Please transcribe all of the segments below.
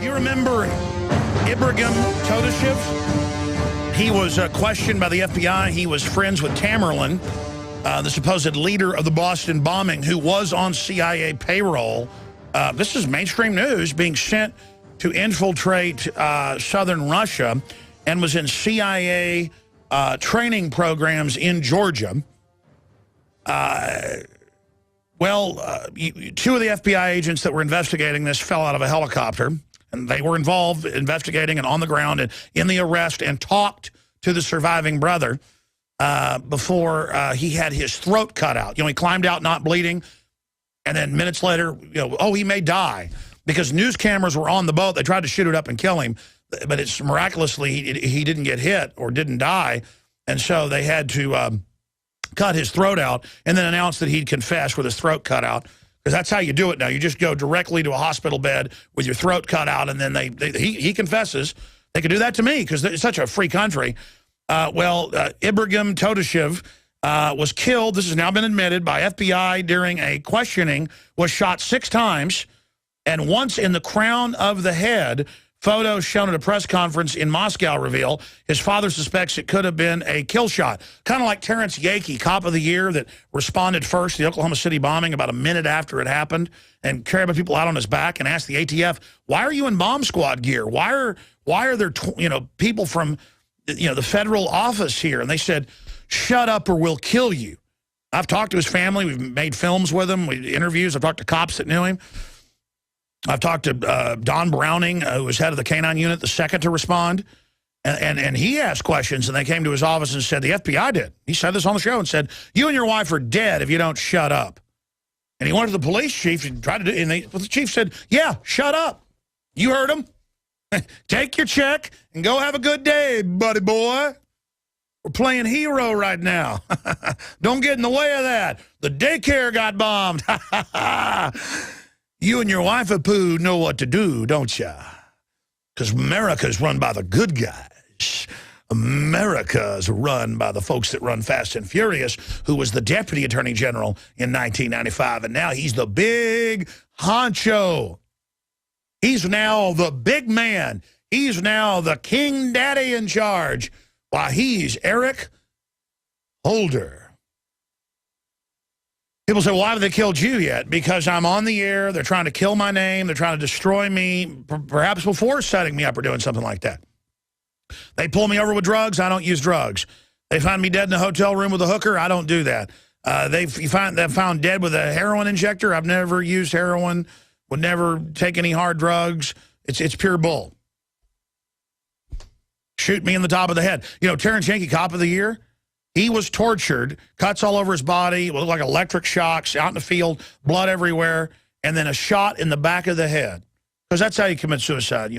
You remember Ibragim Todashev? He was questioned by the FBI. He was friends with Tamerlan, the supposed leader of the Boston bombing, who was on CIA payroll. This is mainstream news, being sent to infiltrate southern Russia, and was in CIA training programs in Georgia. Two of the FBI agents that were investigating this fell out of a helicopter, and they were involved investigating and on the ground and in the arrest, and talked to the surviving brother before he had his throat cut out. You know, he climbed out not bleeding, and then minutes later, he may die, because news cameras were on the boat. They tried to shoot it up and kill him, but it's miraculously he didn't get hit or didn't die, and so they had to cut his throat out and then announce that he'd confessed with his throat cut out. Because that's how you do it now. You just go directly to a hospital bed with your throat cut out, and then he confesses. They could do that to me because it's such a free country. Ibragim Todashev was killed. This has now been admitted by FBI during a questioning, was shot 6 times, and once in the crown of the head. Photos shown at a press conference in Moscow reveal his father suspects it could have been a kill shot. Kind of like Terrence Yakey, Cop of the Year, that responded first to the Oklahoma City bombing about a minute after it happened and carried people out on his back and asked the ATF, why are you in bomb squad gear? Why are there people from the federal office here? And they said, shut up or we'll kill you. I've talked to his family. We've made films with him, interviews. I've talked to cops that knew him. I've talked to Don Browning, who was head of the K-9 unit, the second to respond, and he asked questions, and they came to his office and said, the FBI did. He said this on the show and said, you and your wife are dead if you don't shut up. And he went to the police chief and tried to do it, and the chief said, yeah, shut up. You heard him. Take your check and go have a good day, buddy boy. We're playing hero right now. Don't get in the way of that. The daycare got bombed. You and your wife Pooh know what to do, don't ya? Because America's run by the good guys. America's run by the folks that run Fast and Furious, who was the Deputy Attorney General in 1995, and now he's the big honcho. He's now the big man. He's now the king daddy in charge, while he's Eric Holder. People say, well, why haven't they killed you yet? Because I'm on the air. They're trying to kill my name. They're trying to destroy me, perhaps before setting me up or doing something like that. They pull me over with drugs. I don't use drugs. They find me dead in a hotel room with a hooker. I don't do that. They're found dead with a heroin injector. I've never used heroin, would never take any hard drugs. It's pure bull. Shoot me in the top of the head. Terrence Yakey, Cop of the Year, he was tortured, cuts all over his body, looked like electric shocks, out in the field, blood everywhere, and then a shot in the back of the head. Because that's how you commit suicide,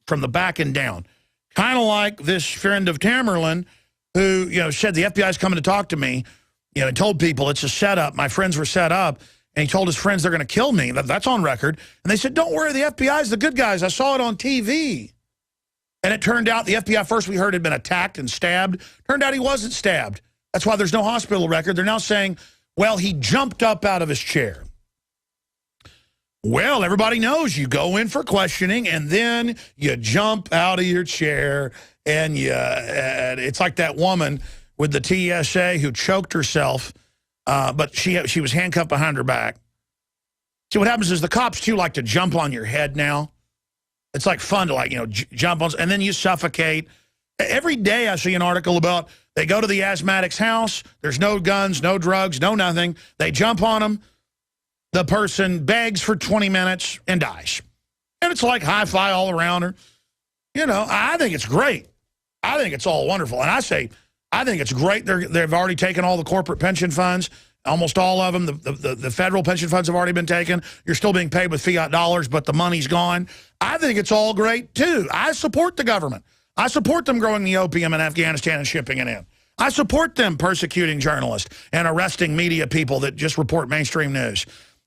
from the back and down. Kind of like this friend of Tamerlan who, said the FBI's coming to talk to me, and told people it's a setup. My friends were set up, and he told his friends they're going to kill me. That's on record. And they said, don't worry, the FBI's the good guys. I saw it on TV. And it turned out the FBI, first we heard, had been attacked and stabbed. Turned out he wasn't stabbed. That's why there's no hospital record. They're now saying, well, he jumped up out of his chair. Well, everybody knows you go in for questioning, and then you jump out of your chair, and it's like that woman with the TSA who choked herself, but she was handcuffed behind her back. See, what happens is the cops, too, like to jump on your head now. It's like fun to jump on, and then you suffocate. Every day I see an article about they go to the asthmatic's house. There's no guns, no drugs, no nothing. They jump on them. The person begs for 20 minutes and dies. And it's like hi-fi all around her. I think it's great. I think it's all wonderful. And I think it's great. They've already taken all the corporate pension funds. Almost all of them. The federal pension funds have already been taken. You're still being paid with fiat dollars, but the money's gone. I think it's all great, too. I support the government. I support them growing the opium in Afghanistan and shipping it in. I support them persecuting journalists and arresting media people that just report mainstream news.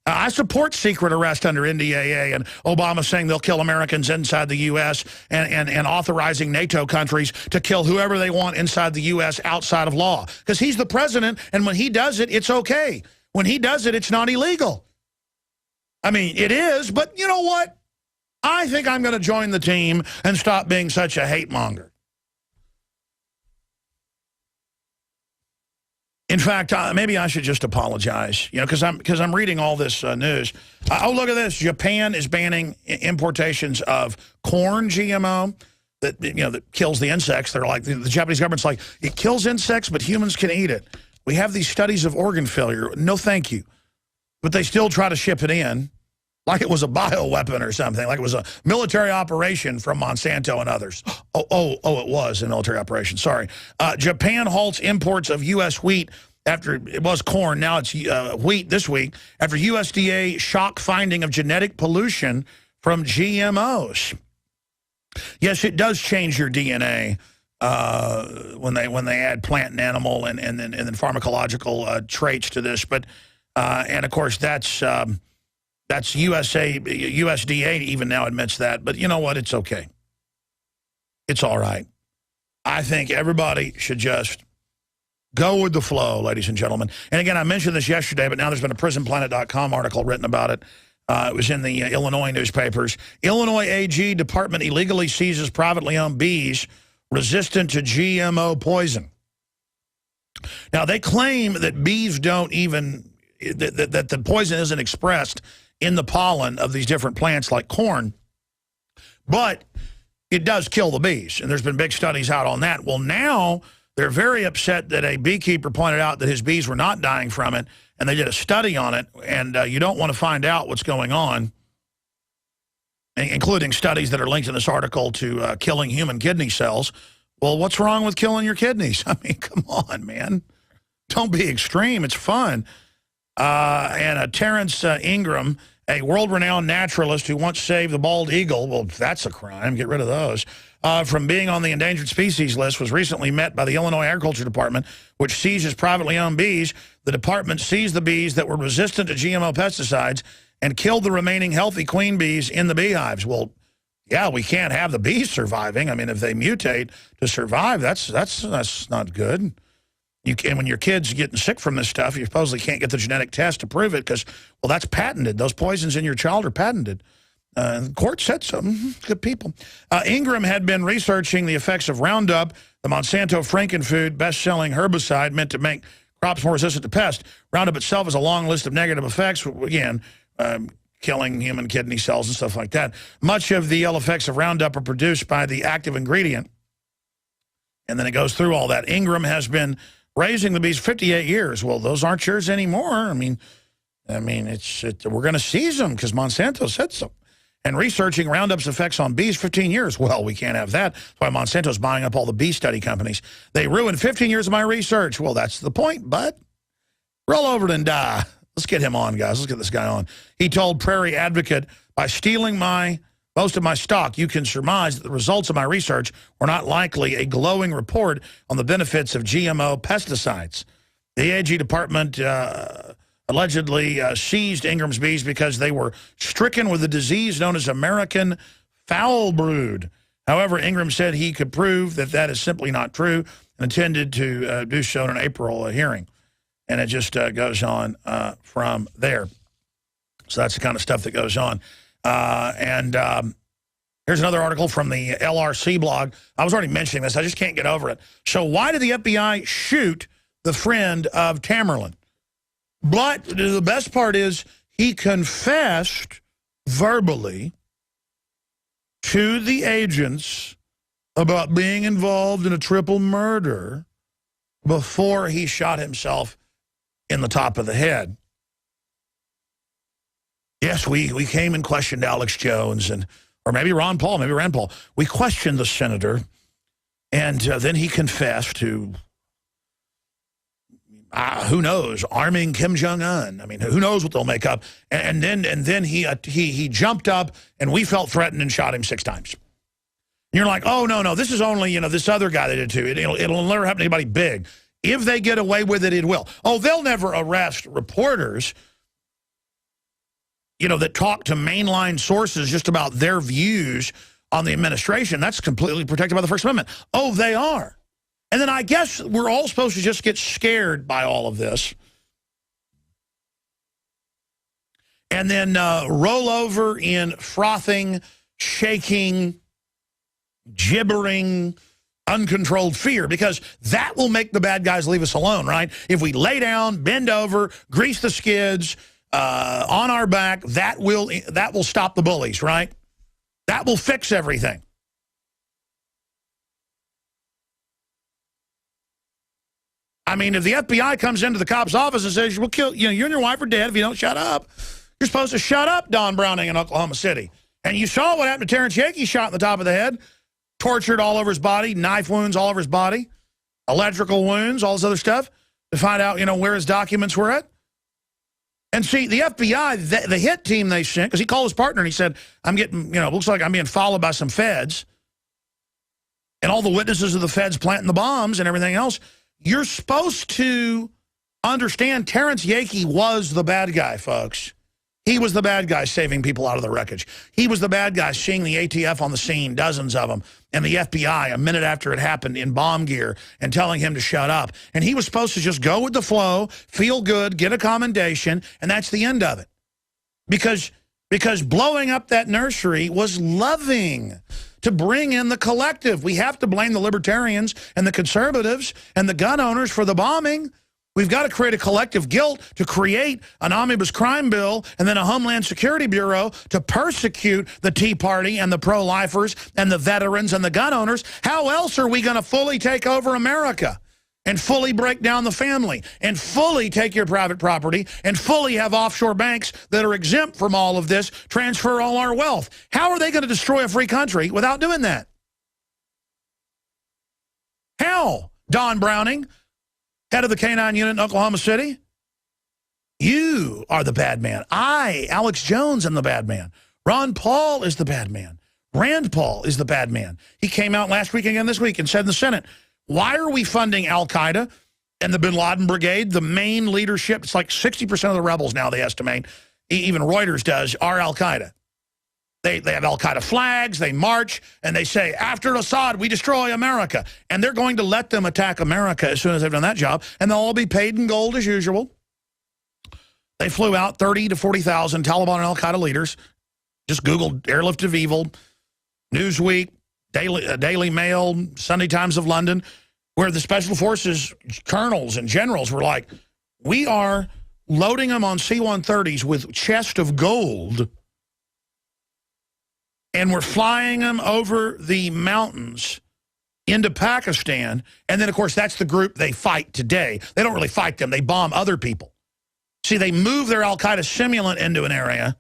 I support secret arrest under NDAA and Obama saying they'll kill Americans inside the U.S. and authorizing NATO countries to kill whoever they want inside the U.S. outside of law. Because he's the president, and when he does it, it's okay. When he does it, it's not illegal. I mean, it is, but you know what? I think I'm going to join the team and stop being such a hate monger. In fact, maybe I should just apologize, because I'm reading all this news. Oh, look at this. Japan is banning importations of corn GMO that kills the insects. They're like, the Japanese government's like, it kills insects, but humans can eat it. We have these studies of organ failure. No, thank you. But they still try to ship it in like it was a bioweapon or something, like it was a military operation from Monsanto and others. Oh, it was a military operation. Sorry. Japan halts imports of U.S. wheat after it was corn. Now it's wheat this week after USDA shock finding of genetic pollution from GMOs. Yes, it does change your DNA when they add plant and animal and then pharmacological traits to this. But and of course that's USDA even now admits that. But you know what? It's okay. It's all right. I think everybody should just go with the flow, ladies and gentlemen. And again, I mentioned this yesterday, but now there's been a PrisonPlanet.com article written about it. It was in the Illinois newspapers. Illinois AG Department illegally seizes privately owned bees resistant to GMO poison. Now, they claim that bees don't even, that the poison isn't expressed in the pollen of these different plants like corn, but it does kill the bees. And there's been big studies out on that. Well, now they're very upset that a beekeeper pointed out that his bees were not dying from it, and they did a study on it, and you don't want to find out what's going on, including studies that are linked in this article to killing human kidney cells. Well, what's wrong with killing your kidneys? I mean, come on, man. Don't be extreme. It's fun. And Terrence Ingram, a world-renowned naturalist who once saved the bald eagle, well, that's a crime. Get rid of those. From being on the endangered species list, was recently met by the Illinois Agriculture Department, which seizes privately owned bees. The department seized the bees that were resistant to GMO pesticides and killed the remaining healthy queen bees in the beehives. Well, yeah, we can't have the bees surviving. I mean, if they mutate to survive, that's not good. And when your kid's getting sick from this stuff, you supposedly can't get the genetic test to prove it because, well, that's patented. Those poisons in your child are patented. The court said so. Good people. Ingram had been researching the effects of Roundup, the Monsanto Frankenfood best-selling herbicide meant to make crops more resistant to pests. Roundup itself has a long list of negative effects, again, killing human kidney cells and stuff like that. Much of the ill effects of Roundup are produced by the active ingredient. And then it goes through all that. Ingram has been raising the bees 58 years. Well, those aren't yours anymore. I mean, we're going to seize them because Monsanto said so. And researching Roundup's effects on bees 15 years. Well, we can't have that. That's why Monsanto's buying up all the bee study companies. They ruined 15 years of my research. Well, that's the point, bud. Roll over it and die. Let's get him on, guys. Let's get this guy on. He told Prairie Advocate, by stealing most of my stock, you can surmise that the results of my research were not likely a glowing report on the benefits of GMO pesticides. The AG department allegedly seized Ingram's bees because they were stricken with a disease known as American foul brood. However, Ingram said he could prove that that is simply not true and intended to do so in an April hearing. And it just goes on from there. So that's the kind of stuff that goes on. Here's another article from the LRC blog. I was already mentioning this. I just can't get over it. So why did the FBI shoot the friend of Tamerlan? But the best part is he confessed verbally to the agents about being involved in a triple murder before he shot himself in the top of the head. Yes, we came and questioned Alex Jones or maybe Ron Paul, maybe Rand Paul. We questioned the senator, and then he confessed to, who knows, arming Kim Jong-un. I mean, who knows what they'll make up. And then he jumped up, and we felt threatened and shot him 6 times. And you're like, oh, no, this is only, this other guy that did it too. It'll never happen to anybody big. If they get away with it, it will. Oh, they'll never arrest reporters, that talk to mainline sources just about their views on the administration. That's completely protected by the First Amendment. Oh, they are. And then I guess we're all supposed to just get scared by all of this. And then roll over in frothing shaking, gibbering, uncontrolled fear, because that will make the bad guys leave us alone, right? If we lay down, bend over, grease the skids on our back, that will stop the bullies, right? That will fix everything. I mean, if the FBI comes into the cop's office and says, we'll kill you, you and your wife are dead if you don't shut up, you're supposed to shut up, Don Browning in Oklahoma City. And you saw what happened to Terrence Yakey, shot in the top of the head, tortured all over his body, knife wounds all over his body, electrical wounds, all this other stuff, to find out, where his documents were at. And see, the FBI, the hit team they sent, because he called his partner and he said, I'm getting, looks like I'm being followed by some feds. And all the witnesses of the feds planting the bombs and everything else. You're supposed to understand Terrence Yakey was the bad guy, folks. He was the bad guy saving people out of the wreckage. He was the bad guy seeing the ATF on the scene, dozens of them, and the FBI a minute after it happened in bomb gear and telling him to shut up. And he was supposed to just go with the flow, feel good, get a commendation, and that's the end of it. Because blowing up that nursery was loving to bring in the collective. We have to blame the libertarians and the conservatives and the gun owners for the bombing. We've got to create a collective guilt to create an omnibus crime bill and then a Homeland Security Bureau to persecute the Tea Party and the pro-lifers and the veterans and the gun owners. How else are we going to fully take over America and fully break down the family and fully take your private property and fully have offshore banks that are exempt from all of this, transfer all our wealth? How are they going to destroy a free country without doing that? How, Don Browning, head of the K-9 unit in Oklahoma City? You are the bad man. I, Alex Jones, am the bad man. Ron Paul is the bad man. Rand Paul is the bad man. He came out last week again this week and said in the Senate, why are we funding al-Qaeda and the bin Laden Brigade, the main leadership? It's like 60% of the rebels now, they estimate, even Reuters does, are al-Qaeda. They have al-Qaeda flags, they march, and they say, after Assad, we destroy America. And they're going to let them attack America as soon as they've done that job, and they'll all be paid in gold as usual. They flew out 30 to 40,000 Taliban and al-Qaeda leaders. Just Googled Airlift of Evil, Newsweek, Daily Mail, Sunday Times of London, where the Special Forces colonels and generals were like, we are loading them on C-130s with chest of gold, and we're flying them over the mountains into Pakistan. And then, of course, that's the group they fight today. They don't really fight them. They bomb other people. See, they move their al-Qaeda simulant into an area,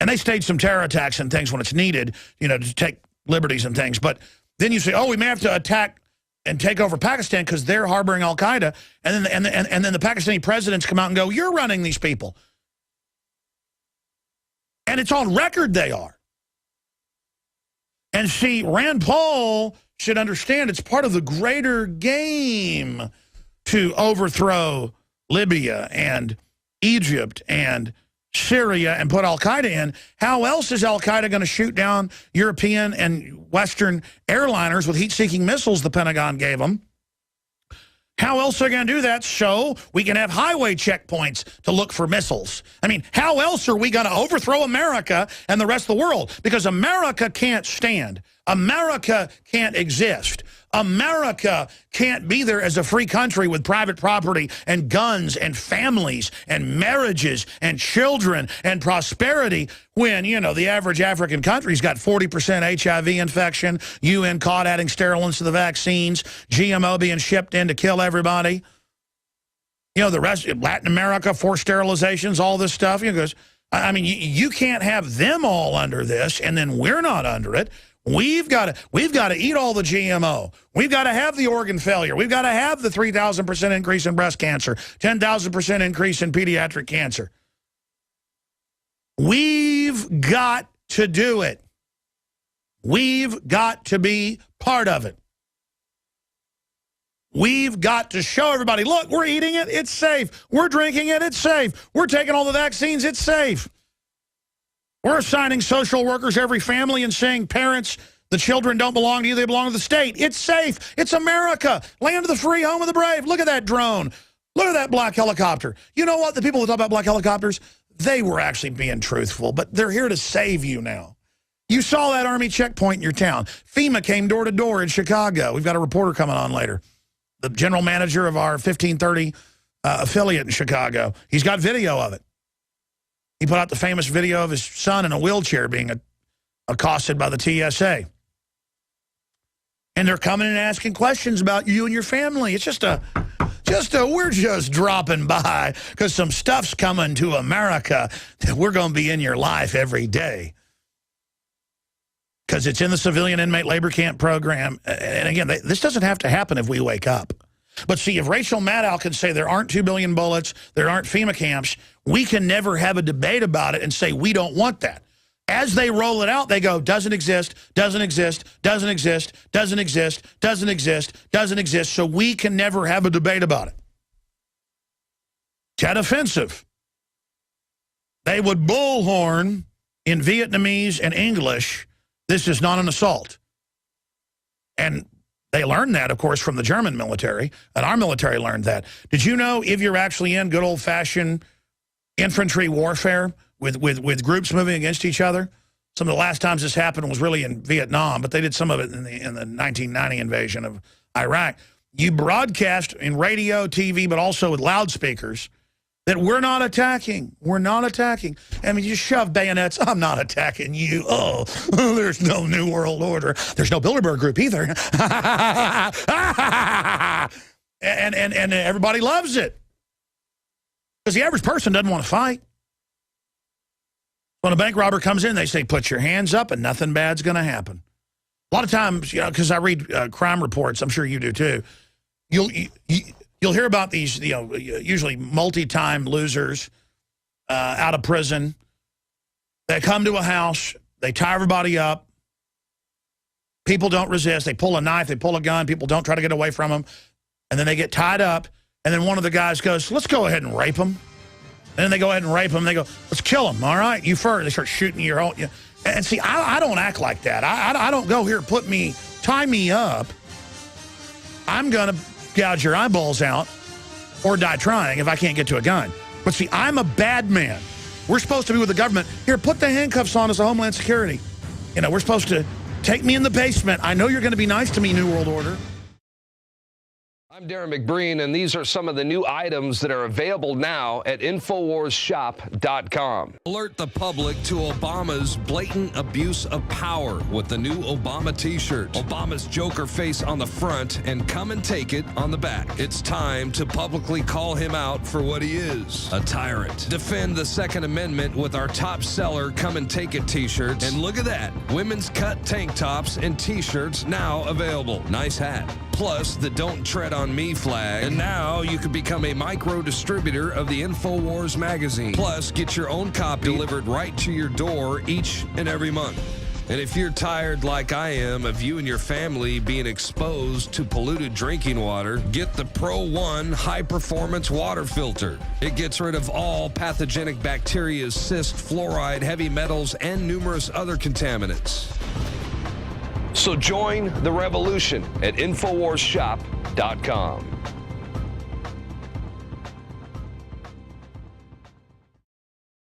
and they stage some terror attacks and things when it's needed, to take liberties and things. But then you say, oh, we may have to attack and take over Pakistan because they're harboring al-Qaeda. And then the Pakistani presidents come out and go, you're running these people. And it's on record they are. And see, Rand Paul should understand it's part of the greater game to overthrow Libya and Egypt and Syria and put al-Qaeda in. How else is al-Qaeda going to shoot down European and Western airliners with heat-seeking missiles the Pentagon gave them? How else are they going to do that so we can have highway checkpoints to look for missiles? I mean, how else are we going to overthrow America and the rest of the world? Because America can't stand. America can't exist. America can't be there as a free country with private property and guns and families and marriages and children and prosperity when, the average African country's got 40% HIV infection, UN caught adding sterilants to the vaccines, GMO being shipped in to kill everybody. The rest, Latin America, forced sterilizations, all this stuff. I mean, you can't have them all under this, and then we're not under it. We've got to eat all the GMO. We've got to have the organ failure. We've got to have the 3,000% increase in breast cancer, 10,000% increase in pediatric cancer. We've got to do it. We've got to be part of it. We've got to show everybody, look, we're eating it, it's safe. We're drinking it, it's safe. We're taking all the vaccines, it's safe. We're assigning social workers every family and saying, parents, the children don't belong to you, they belong to the state. It's safe. It's America. Land of the free, home of the brave. Look at that drone. Look at that black helicopter. You know what? The people that talk about black helicopters, they were actually being truthful, but they're here to save you now. You saw that Army checkpoint in your town. FEMA came door to door in Chicago. We've got a reporter coming on later. The general manager of our 1530 affiliate in Chicago. He's got video of it. He put out the famous video of his son in a wheelchair being accosted by the TSA. And they're coming and asking questions about you and your family. It's we're just dropping by because some stuff's coming to America that we're going to be in your life every day. Because it's in the civilian inmate labor camp program. And again, this doesn't have to happen if we wake up. But see, if Rachel Maddow can say there aren't 2 billion bullets, there aren't FEMA camps, we can never have a debate about it and say we don't want that. As they roll it out, they go, doesn't exist, doesn't exist, doesn't exist, doesn't exist, doesn't exist, doesn't exist. So we can never have a debate about it. That offensive. They would bullhorn in Vietnamese and English, this is not an assault. And they learned that, of course, from the German military, and our military learned that. Did you know if you're actually in good old-fashioned infantry warfare with groups moving against each other? Some of the last times this happened was really in Vietnam, but they did some of it in the 1990 invasion of Iraq. You broadcast in radio, TV, but also with loudspeakers that we're not attacking. We're not attacking. I mean, you shove bayonets. I'm not attacking you. Oh, there's no New World Order. There's no Bilderberg Group either. and everybody loves it. Because the average person doesn't want to fight. When a bank robber comes in, they say, put your hands up and nothing bad's going to happen. A lot of times, you know, because I read crime reports, I'm sure you do too, you'll hear about these, you know, usually multi-time losers out of prison. They come to a house, they tie everybody up. People don't resist. They pull a knife, they pull a gun. People don't try to get away from them. And then they get tied up. And then one of the guys goes, let's go ahead and rape them. And then they go ahead and rape them. They go, let's kill them. All right, you first. They start shooting your own. And see, I don't act like that. I don't go here, tie me up. I'm going to gouge your eyeballs out or die trying if I can't get to a gun. But see, I'm a bad man. We're supposed to be with the government. Here, put the handcuffs on as a Homeland Security. You know, we're supposed to take me in the basement. I know you're going to be nice to me, New World Order. I'm Darren McBreen, and these are some of the new items that are available now at InfoWarsShop.com. Alert the public to Obama's blatant abuse of power with the new Obama t-shirt. Obama's Joker face on the front and come and take it on the back. It's time to publicly call him out for what he is, a tyrant. Defend the Second Amendment with our top seller Come and Take It t-shirts. And look at that, women's cut tank tops and t-shirts now available. Nice hat. Plus the Don't Tread on Me flag. And now you can become a micro distributor of the InfoWars magazine. Plus get your own copy delivered right to your door each and every month. And if you're tired like I am of you and your family being exposed to polluted drinking water, get the Pro One high performance water filter. It gets rid of all pathogenic bacteria, cyst, fluoride, heavy metals, and numerous other contaminants. So join the revolution at InfoWarsShop.com.